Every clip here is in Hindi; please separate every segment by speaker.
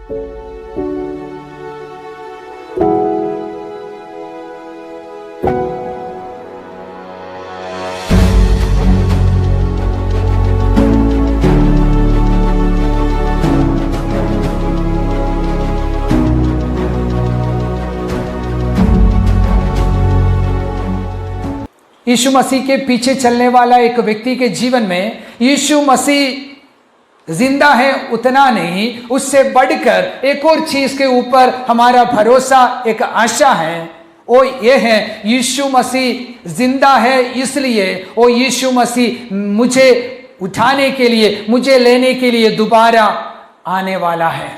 Speaker 1: यीशु मसीह के पीछे चलने वाला एक व्यक्ति के जीवन में यीशु मसीह जिंदा है उतना नहीं, उससे बढ़कर एक और चीज के ऊपर हमारा भरोसा, एक आशा है। वो ये है, यीशु मसीह जिंदा है इसलिए वो यीशु मसीह मुझे उठाने के लिए, मुझे लेने के लिए दोबारा आने वाला है।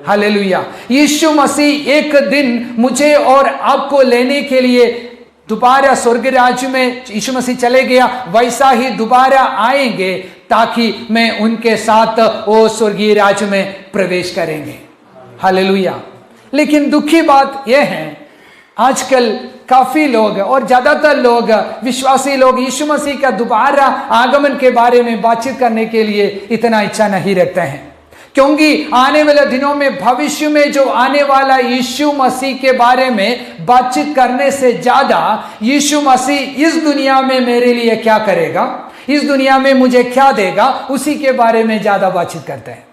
Speaker 1: हालेलुया। यीशु मसीह एक दिन मुझे और आपको लेने के लिए दोबारा स्वर्ग राज्य में यीशु मसीह चले गया, वैसा ही दोबारा आएंगे ताकि मैं उनके साथ वो स्वर्गीय राज्य में प्रवेश करेंगे। हालेलुया। लेकिन दुखी बात यह है, आजकल काफी लोग और ज्यादातर लोग, विश्वासी लोग यीशु मसीह का दोबारा आगमन के बारे में बातचीत करने के लिए इतना इच्छा नहीं रखते हैं, क्योंकि आने वाले दिनों में, भविष्य में जो आने वाला यीशु मसीह के बारे में बातचीत करने से ज्यादा यीशु मसीह इस दुनिया में मेरे लिए क्या करेगा, इस दुनिया में मुझे क्या देगा, उसी के बारे में ज्यादा बातचीत करते हैं।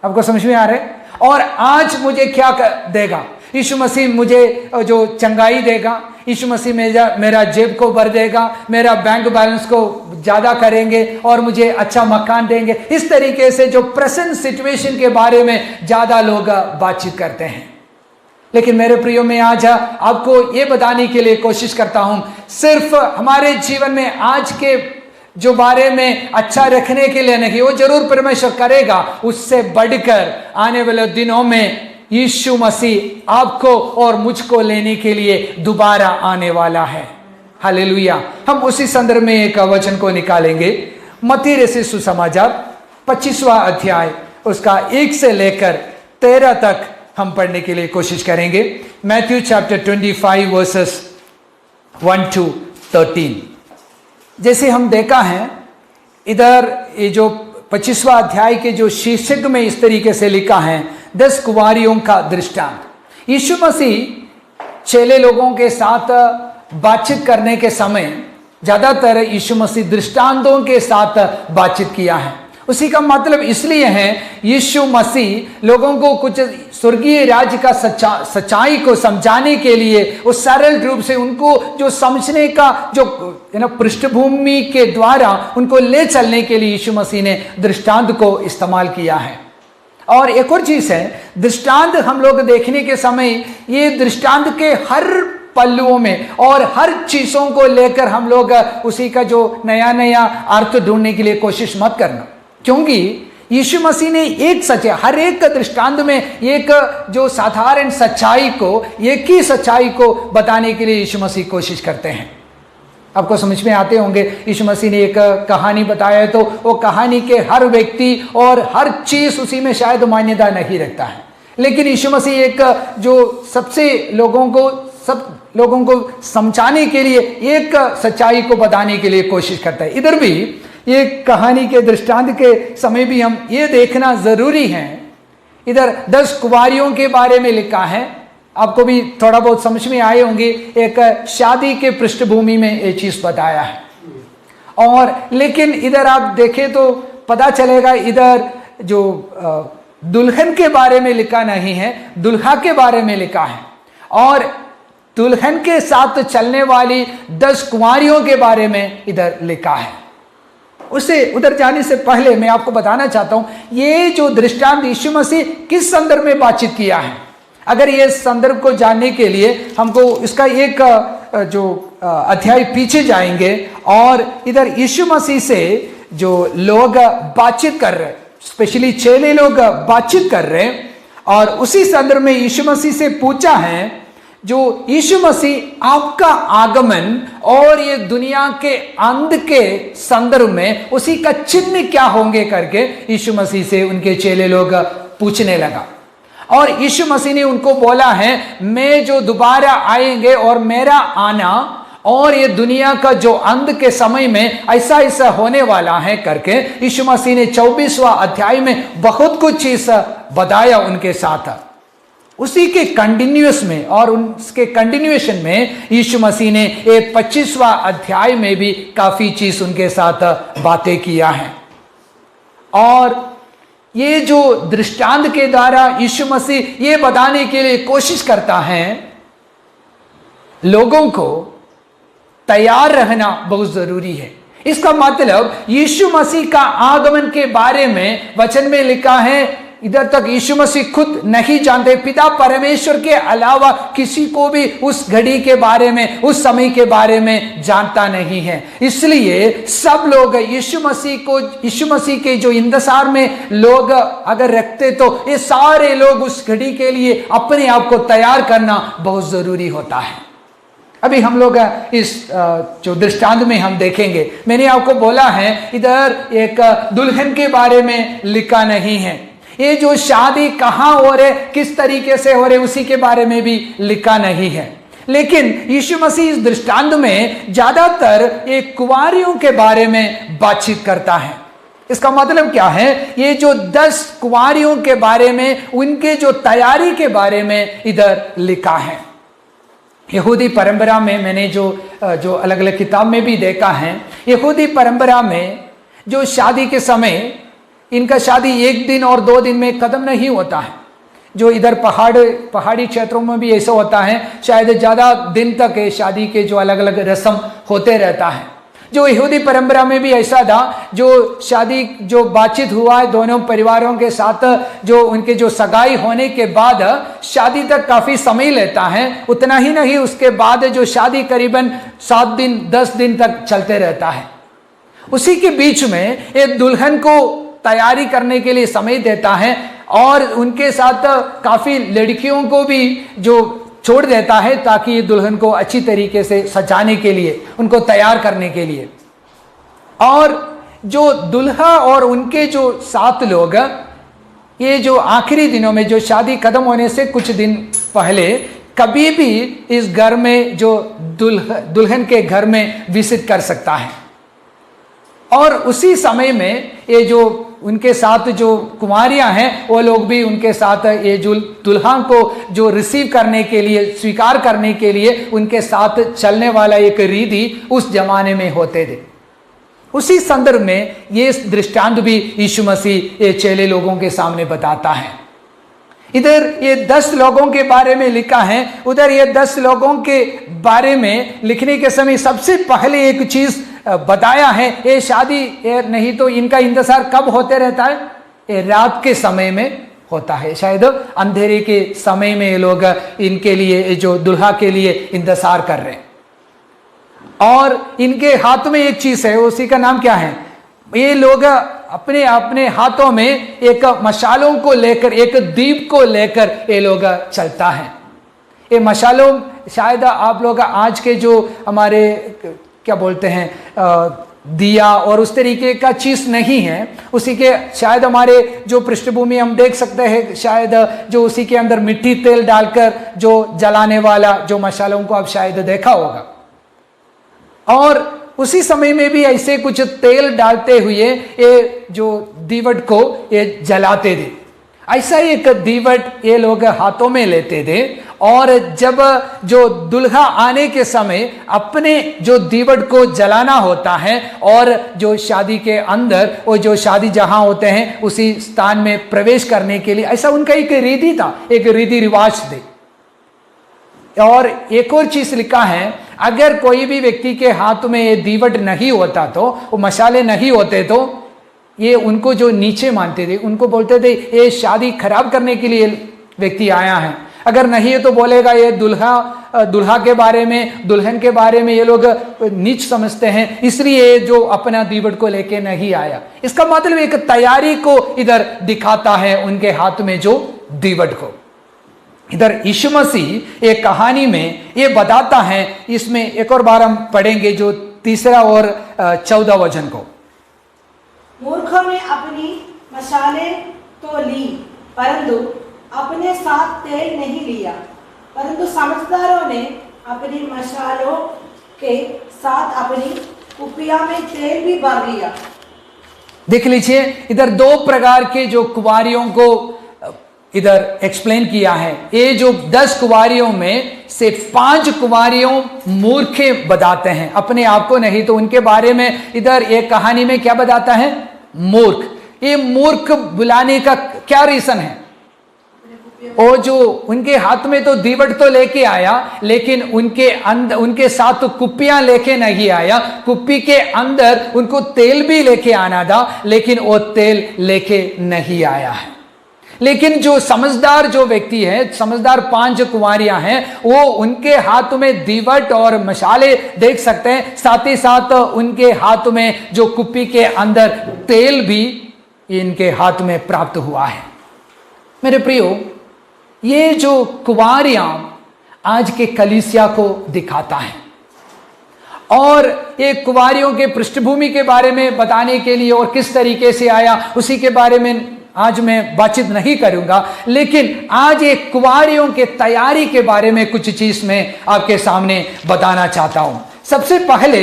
Speaker 1: आपको समझ में आ रहा है? और आज मुझे क्या देगा, यीशु मसीह मुझे जो चंगाई देगा, यीशु मसीह मेरा जेब को भर देगा, मेरा बैंक बैलेंस को ज्यादा करेंगे और मुझे अच्छा मकान देंगे। इस तरीके से जो प्रेजेंट सिचुएशन के बारे में ज्यादा लोग बातचीत करते हैं। लेकिन मेरे प्रियो, मैं आज आपको ये बताने के लिए कोशिश करता हूं, सिर्फ हमारे जीवन में आज के जो बारे में अच्छा रखने के लिए नहीं, वो जरूर परमेश्वर करेगा, उससे बढ़कर आने वाले दिनों में यीशु मसीह आपको और मुझको लेने के लिए दोबारा आने वाला है। हालेलुया। हम उसी संदर्भ में एक वचन को निकालेंगे, मत्ती रचित सुसमाचार 25वां अध्याय, उसका 1 से लेकर 13 तक हम पढ़ने के लिए कोशिश करेंगे। Matthew chapter 25 versus 1 to 13। जैसे हम देखा है, इधर ये जो 25वां अध्याय के जो शीर्षक में इस तरीके से लिखा है, 10 कुंवारियों का दृष्टांत। यीशु मसीह चेले लोगों के साथ बातचीत करने के समय ज्यादातर यीशु मसीह दृष्टांतों के साथ बातचीत किया है। उसी का मतलब इसलिए है, यीशु मसीह लोगों को कुछ स्वर्गीय राज्य का सच्चाई को समझाने के लिए, उस सरल रूप से उनको जो समझने का जो पृष्ठभूमि के द्वारा उनको ले चलने के लिए यीशु मसीह ने दृष्टांत को इस्तेमाल किया है। और एक और चीज है, दृष्टांत हम लोग देखने के समय ये दृष्टांत के हर पल्लुओं में और हर चीजों को लेकर हम लोग उसी का जो नया नया अर्थ ढूंढने के लिए कोशिश मत करना, क्योंकि यीशु मसीह ने एक सच्चाई, हर एक दृष्टांत में एक जो साधारण सच्चाई को, एक ही सच्चाई को बताने के लिए यीशु मसीह कोशिश करते हैं। आपको समझ में आते होंगे, यीशु मसीह ने एक कहानी बताया है, तो वो कहानी के हर व्यक्ति और हर चीज उसी में शायद मान्यता नहीं रखता है, लेकिन यीशु मसीह एक जो सबसे सब लोगों को समझाने के लिए, एक सच्चाई को बताने के लिए कोशिश करता है। इधर भी ये कहानी के दृष्टांत के समय भी हम ये देखना जरूरी है, इधर 10 कुंवारियों के बारे में लिखा है। आपको भी थोड़ा बहुत समझ में आए होंगे, एक शादी के पृष्ठभूमि में ये चीज बताया है। और लेकिन इधर आप देखें तो पता चलेगा, इधर जो दुल्हन के बारे में लिखा नहीं है, दुल्हा के बारे में लिखा है। और दुल्हन के साथ चलने वाली 10 कुंवारियों के बारे में इधर लिखा है। उसे उधर जाने से पहले मैं आपको बताना चाहता हूं, ये जो दृष्टांत यीशु मसीह किस संदर्भ में बातचीत किया है। अगर ये संदर्भ को जानने के लिए हमको इसका एक जो अध्याय पीछे जाएंगे, और इधर यीशु मसीह से जो लोग बातचीत कर रहे, स्पेशली चेले लोग बातचीत कर रहे, और उसी संदर्भ में यीशु मसीह से पूछा है, जो यीशु मसीह आपका आगमन और ये दुनिया के अंत के संदर्भ में उसी का चिन्ह क्या होंगे करके यीशु मसीह से उनके चेले लोग पूछने लगा। और यीशु मसीह ने उनको बोला है, मैं जो दोबारा आएंगे और मेरा आना और ये दुनिया का जो अंत के समय में ऐसा ऐसा होने वाला है करके यीशु मसीह ने 24वां अध्याय में बहुत कुछ चीज बताया उनके साथ। उसी के कंटिन्यूस में और उसके कंटिन्यूएशन में यीशु मसीह ने ये 25वां अध्याय में भी काफी चीज उनके साथ बातें किया है। और ये जो दृष्टांत के द्वारा यीशु मसीह ये बताने के लिए कोशिश करता है लोगों को तैयार रहना बहुत जरूरी है। इसका मतलब यीशु मसीह का आगमन के बारे में वचन में लिखा है, इधर तक यीशु मसीह खुद नहीं जानते, पिता परमेश्वर के अलावा किसी को भी उस घड़ी के बारे में, उस समय के बारे में जानता नहीं है। इसलिए सब लोग यीशु मसीह के जो इंतजार में लोग अगर रखते तो ये सारे लोग उस घड़ी के लिए अपने आप को तैयार करना बहुत जरूरी होता है। अभी हम लोग इस जो दृष्टांत में हम देखेंगे, मैंने आपको बोला है इधर एक दुल्हन के बारे में लिखा नहीं है, ये जो शादी कहाँ हो रहे, किस तरीके से हो रहे, उसी के बारे में भी लिखा नहीं है। लेकिन यीशु मसीह इस दृष्टांत में ज्यादातर एक कुंवारियों के बारे में बातचीत करता है। इसका मतलब क्या है, ये जो 10 कुंवारियों के बारे में, उनके जो तैयारी के बारे में इधर लिखा है। यहूदी परंपरा में मैंने जो अलग अलग किताब में भी देखा है, यहूदी परंपरा में जो शादी के समय इनका शादी 1 दिन और 2 दिन में खत्म नहीं होता है। जो इधर पहाड़ी क्षेत्रों में भी ऐसा होता है, शायद ज़्यादा दिन तक शादी के जो अलग अलग रस्म होते रहता है। जो यहूदी परंपरा में भी ऐसा था, जो शादी जो बातचीत हुआ है दोनों परिवारों के साथ, जो उनके जो सगाई होने के बाद शादी तक काफ़ी समय लेता है। उतना ही नहीं, उसके बाद जो शादी करीबन 7 दिन 10 दिन तक चलते रहता है। उसी के बीच में एक दुल्हन को तैयारी करने के लिए समय देता है और उनके साथ काफ़ी लड़कियों को भी जो छोड़ देता है ताकि ये दुल्हन को अच्छी तरीके से सजाने के लिए, उनको तैयार करने के लिए। और जो दुल्हा और उनके जो 7 लोग, ये जो आखिरी दिनों में जो शादी खत्म होने से कुछ दिन पहले कभी भी इस घर में जो दुल्हन के घर में विजिट कर सकता है। और उसी समय में ये जो उनके साथ जो कुमारियां हैं, वो लोग भी उनके साथ ये जो दुल्हा को जो रिसीव करने के लिए, स्वीकार करने के लिए उनके साथ चलने वाला एक रीति उस जमाने में होते थे। उसी संदर्भ में ये दृष्टांत भी यीशु मसीह ये चेले लोगों के सामने बताता है। इधर ये 10 लोगों के बारे में लिखा है, उधर ये 10 लोगों के बारे में लिखने के समय सबसे पहले एक चीज बताया है, ये शादी नहीं तो इनका इंतजार कब होते रहता है, ये रात के समय में होता है। शायद अंधेरे के समय में ये लोग इनके लिए, जो दुल्हा के लिए इंतजार कर रहे हैं। और इनके हाथ में एक चीज है, उसी का नाम क्या है, ये लोग अपने अपने हाथों में एक मशालों को लेकर, एक दीप को लेकर ये लोग चलता है। ये मशालों शायद आप लोग आज के जो हमारे क्या बोलते हैं दिया और उस तरीके का चीज नहीं है, उसी के शायद हमारे जो पृष्ठभूमि हम देख सकते हैं, शायद जो उसी के अंदर मिट्टी तेल डालकर जो जलाने वाला जो मशालों को आप शायद देखा होगा। और उसी समय में भी ऐसे कुछ तेल डालते हुए ये जो दीवट को ये जलाते थे। ऐसा एक दीवट ये लोग हाथों में लेते थे और जब जो दुल्हा आने के समय अपने जो दीवट को जलाना होता है और जो शादी के अंदर वो जो शादी जहां होते हैं उसी स्थान में प्रवेश करने के लिए, ऐसा उनका एक रीति था, एक रीति रिवाज थे। और एक और चीज लिखा है, अगर कोई भी व्यक्ति के हाथ में ये दीवट नहीं होता तो, वो मशाले नहीं होते तो ये उनको जो नीचे मानते थे, उनको बोलते थे ये शादी खराब करने के लिए व्यक्ति आया है। अगर नहीं है तो बोलेगा ये दुल्हा के बारे में, दुल्हन के बारे में ये लोग नीच समझते हैं, इसलिए जो अपना दीवट को लेके नहीं आया। इसका मतलब एक तैयारी को इधर दिखाता है उनके हाथ में जो दीवट को। इधर यीशु मसीह एक कहानी में ये बताता है, इसमें एक और बार हम पढ़ेंगे जो 3 और 14 वचन को।
Speaker 2: मूर्खों ने अपनी मशालें तो ली, परंतु अपने साथ तेल नहीं लिया, परंतु समझदारों ने अपनी मशालों के साथ अपनी कुपिया में तेल भी भर लिया।
Speaker 1: देख लीजिए, इधर 2 प्रकार के जो कुंवारियों को इधर एक्सप्लेन किया है। ये जो 10 कुंवारियों में से 5 कुंवारियों मूर्खे बताते हैं, अपने आप को नहीं, तो उनके बारे में इधर एक कहानी में क्या बताता है? मूर्ख। ये मूर्ख बुलाने का क्या रीजन है? और जो उनके हाथ में तो दीवट तो लेके आया, लेकिन उनके साथ तो कुप्पियां लेके नहीं आया। कुप्पी के अंदर उनको तेल भी लेके आना था, लेकिन वो तेल लेके नहीं आया है। लेकिन जो समझदार जो व्यक्ति है, समझदार 5 कुंवारियां हैं, वो उनके हाथ में दीवट और मशाले देख सकते हैं, साथ ही साथ उनके हाथ में जो कुप्पी के अंदर तेल भी इनके हाथ में प्राप्त हुआ है। मेरे प्रियो, ये जो कुंवारियां आज के कलीसिया को दिखाता है, और ये कुंवारियों के पृष्ठभूमि के बारे में बताने के लिए और किस तरीके से आया उसी के बारे में आज मैं बातचीत नहीं करूंगा, लेकिन आज एक कुंवारियों के तैयारी के बारे में कुछ चीज मैं आपके सामने बताना चाहता हूं। सबसे पहले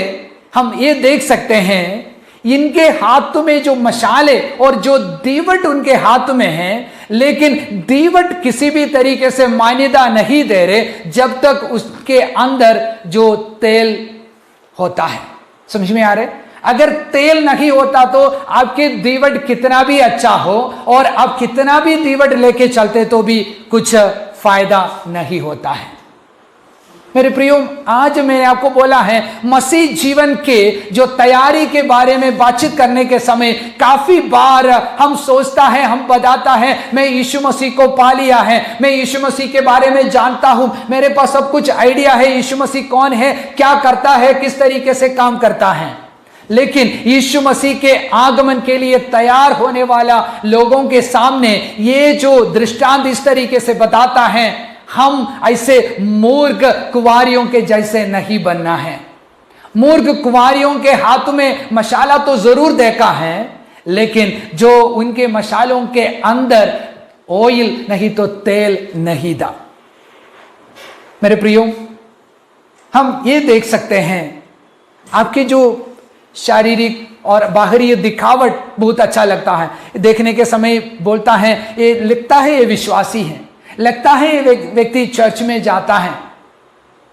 Speaker 1: हम ये देख सकते हैं, इनके हाथ में जो मशाले और जो दीवट उनके हाथ में है, लेकिन दीवट किसी भी तरीके से मान्यता नहीं दे रहे जब तक उसके अंदर जो तेल होता है। समझ में आ रहे? अगर तेल नहीं होता तो आपके दीवट कितना भी अच्छा हो और आप कितना भी दीवट लेके चलते तो भी कुछ फायदा नहीं होता है। मेरे प्रियो, आज मैंने आपको बोला है, मसीह जीवन के जो तैयारी के बारे में बातचीत करने के समय काफी बार हम सोचता है, हम बताता है, मैं यीशु मसीह को पा लिया है, मैं यीशु मसीह के बारे में जानता हूं, मेरे पास सब कुछ आइडिया है, यीशु मसीह कौन है, क्या करता है, किस तरीके से काम करता है। लेकिन यीशु मसीह के आगमन के लिए तैयार होने वाला लोगों के सामने ये जो दृष्टांत इस तरीके से बताता है, हम ऐसे मूर्ख कुंवारियों के जैसे नहीं बनना है। मूर्ख कुंवारियों के हाथ में मशाला तो जरूर देखा है, लेकिन जो उनके मशालों के अंदर ऑयल नहीं तो तेल नहीं था। मेरे प्रियो, हम ये देख सकते हैं, आपके जो शारीरिक और बाहरी दिखावट बहुत अच्छा लगता है, देखने के समय बोलता है, ये लिखता है ये विश्वासी है, लगता है ये व्यक्ति चर्च में जाता है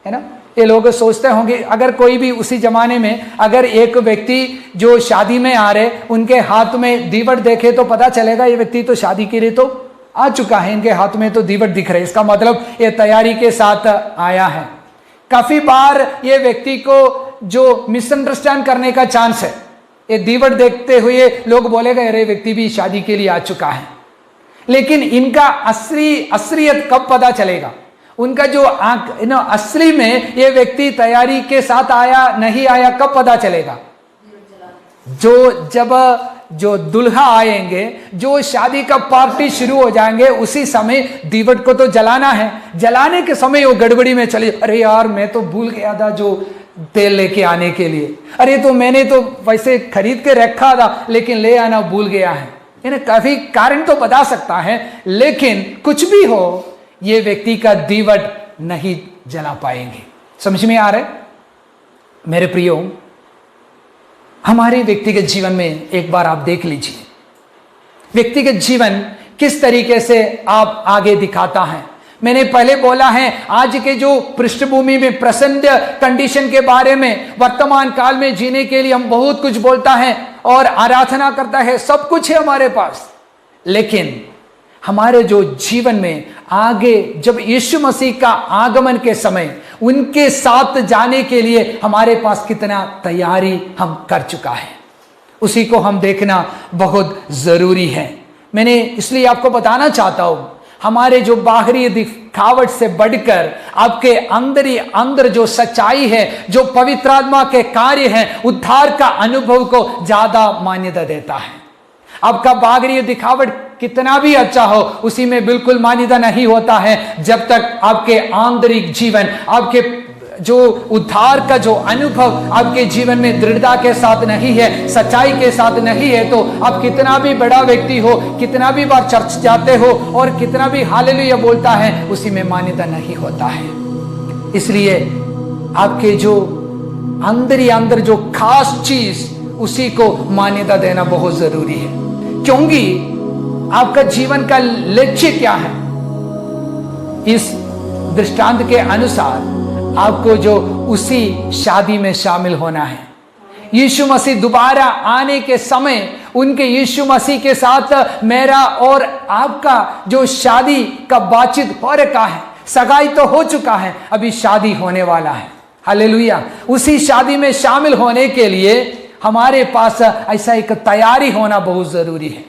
Speaker 1: ना। ये लोग सोचते होंगे, अगर कोई भी उसी जमाने में अगर एक व्यक्ति जो शादी में आ रहे, उनके हाथ में दीवट देखे तो पता चलेगा ये व्यक्ति तो शादी के लिए तो आ चुका है, इनके हाथ में तो दीवट दिख रहे, इसका मतलब ये तैयारी के साथ आया है। काफी बार ये व्यक्ति को जो मिसअंडरस्टैंड करने का चांस है, ये दीवट देखते हुए लोग बोलेगा अरे व्यक्ति भी शादी के लिए आ चुका है। लेकिन इनका असलियत कब पता चलेगा? उनका जो असली में ये व्यक्ति तैयारी के साथ आया नहीं आया कब पता चलेगा? जो दुल्हा आएंगे, जो शादी का पार्टी शुरू हो जाएंगे, उसी समय दीवट को तो जलाना है। जलाने के समय वो गड़बड़ी में चले, अरे यार मैं तो भूल गया था जो तेल लेके आने के लिए, अरे तो मैंने तो वैसे खरीद के रखा था लेकिन ले आना भूल गया है। इन्हें काफी कारण तो बता सकता है, लेकिन कुछ भी हो ये व्यक्ति का दीवट नहीं जला पाएंगे। समझ में आ रहा है? मेरे प्रियो, हमारे व्यक्तिगत जीवन में एक बार आप देख लीजिए, व्यक्तिगत जीवन किस तरीके से आप आगे दिखाता है। मैंने पहले बोला है, आज के जो पृष्ठभूमि में प्रेजेंट कंडीशन के बारे में, वर्तमान काल में जीने के लिए हम बहुत कुछ बोलता है और आराधना करता है, सब कुछ है हमारे पास, लेकिन हमारे जो जीवन में आगे जब यीशु मसीह का आगमन के समय उनके साथ जाने के लिए हमारे पास कितना तैयारी हम कर चुका है, उसी को हम देखना बहुत जरूरी है। मैंने इसलिए आपको बताना चाहता हूं, हमारे जो बाहरी दिखावट से बढ़कर आपके अंदर जो सच्चाई है, जो पवित्र आत्मा के कार्य हैं, उद्धार का अनुभव को ज्यादा मान्यता देता है। आपका बाहरी दिखावट कितना भी अच्छा हो, उसी में बिल्कुल मान्यता नहीं होता है जब तक आपके आंतरिक जीवन, आपके जो उद्धार का जो अनुभव आपके जीवन में दृढ़ता के साथ नहीं है, सच्चाई के साथ नहीं है, तो आप कितना भी बड़ा व्यक्ति हो, कितना भी बार चर्च जाते हो और कितना भी हालेलुया बोलता है, उसी में मान्यता नहीं होता है। इसलिए आपके जो अंदर ही अंदर जो खास चीज उसी को मान्यता देना बहुत जरूरी है। क्योंकि आपका जीवन का लक्ष्य क्या है? इस दृष्टांत के अनुसार आपको जो उसी शादी में शामिल होना है। यीशु मसीह दोबारा आने के समय उनके यीशु मसीह के साथ मेरा और आपका जो शादी का बातचीत हो रखा है, सगाई तो हो चुका है, अभी शादी होने वाला है। हालेलुया। उसी शादी में शामिल होने के लिए हमारे पास ऐसा एक तैयारी होना बहुत जरूरी है।